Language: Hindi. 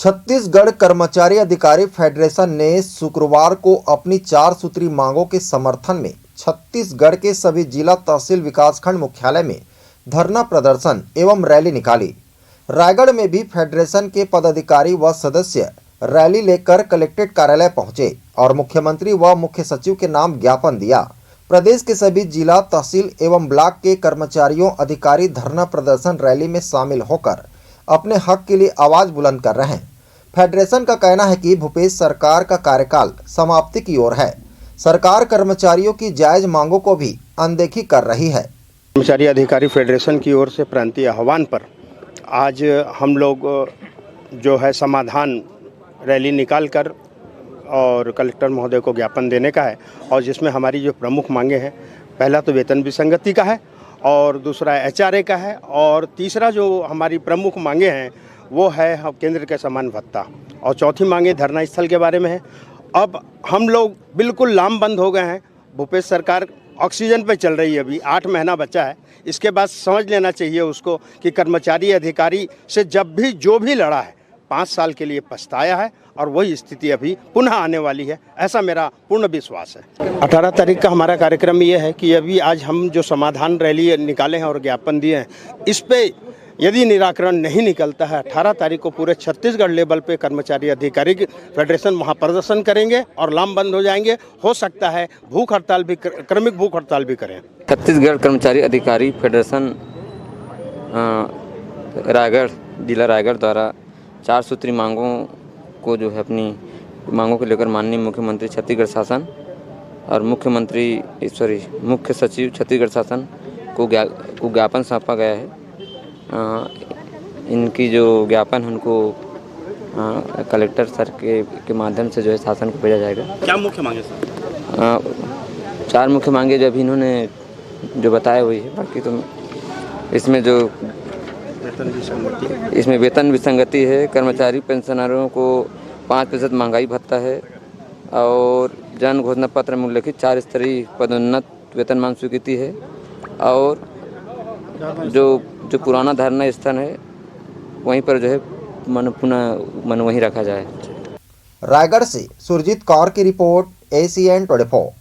छत्तीसगढ़ कर्मचारी अधिकारी फेडरेशन ने शुक्रवार को अपनी 4 सूत्री मांगों के समर्थन में छत्तीसगढ़ के सभी जिला तहसील विकासखंड मुख्यालय में धरना प्रदर्शन एवं रैली निकाली। रायगढ़ में भी फेडरेशन के पदाधिकारी व सदस्य रैली लेकर कलेक्ट्रेट कार्यालय पहुंचे और मुख्यमंत्री व मुख्य सचिव के नाम ज्ञापन दिया। प्रदेश के सभी जिला तहसील एवं ब्लॉक के कर्मचारियों अधिकारी धरना प्रदर्शन रैली में शामिल होकर अपने हक के लिए आवाज बुलंद कर रहे हैं। फेडरेशन का कहना है कि भूपेश सरकार का कार्यकाल समाप्ति की ओर है। सरकार कर्मचारियों की जायज मांगों को भी अनदेखी कर रही है। कर्मचारी अधिकारी फेडरेशन की ओर से प्रांतीय आह्वान पर आज हम लोग जो है समाधान रैली निकालकर और कलेक्टर महोदय को ज्ञापन देने का है, और जिसमें हमारी जो प्रमुख मांगे हैं, पहला तो वेतन विसंगति का है और दूसरा एचआरए का है, और तीसरा जो हमारी प्रमुख मांगे हैं वो है केंद्र के समान भत्ता, और चौथी मांगे धरना स्थल के बारे में है। अब हम लोग बिल्कुल लामबंद हो गए हैं। भूपेश सरकार ऑक्सीजन पे चल रही है, अभी 8 महीना बचा है। इसके बाद समझ लेना चाहिए उसको कि कर्मचारी अधिकारी से जब भी जो भी लड़ा है 5 साल के लिए पछताया है, और वही स्थिति अभी पुनः आने वाली है, ऐसा मेरा पूर्ण विश्वास है। 18 तारीख का हमारा कार्यक्रम ये है कि अभी आज हम जो समाधान रैली निकाले हैं और ज्ञापन दिए हैं, इस पे यदि निराकरण नहीं निकलता है, 18 तारीख को पूरे छत्तीसगढ़ लेवल पे कर्मचारी अधिकारी फेडरेशन वहाँ प्रदर्शन करेंगे और लामबंद हो जाएंगे। हो सकता है भूख हड़ताल भी, क्रमिक भूख हड़ताल भी करें। छत्तीसगढ़ कर्मचारी अधिकारी फेडरेशन रायगढ़, जिला रायगढ़ द्वारा 4 सूत्री मांगों को जो है अपनी मांगों को लेकर माननीय मुख्यमंत्री छत्तीसगढ़ शासन और मुख्य सचिव छत्तीसगढ़ शासन को ज्ञापन सौंपा गया है। इनकी जो ज्ञापन उनको कलेक्टर सर के माध्यम से जो है शासन को भेजा जाएगा। क्या मुख्य मांगे सर? 4 मुख्य मांगे जब इन्होंने जो बताया हुई है। बाकी तो इसमें जो वेतन विसंगति है, कर्मचारी पेंशनरों को 5% महंगाई भत्ता है, और जन घोषणा पत्र में उल्लिखित 4 स्तरीय पदोन्नत वेतनमान स्वीकृति है, और जो पुराना धरना स्थान है वहीं पर जो है पुनः वहीं रखा जाए। रायगढ़ से सुरजीत कौर की रिपोर्ट, ACN 24।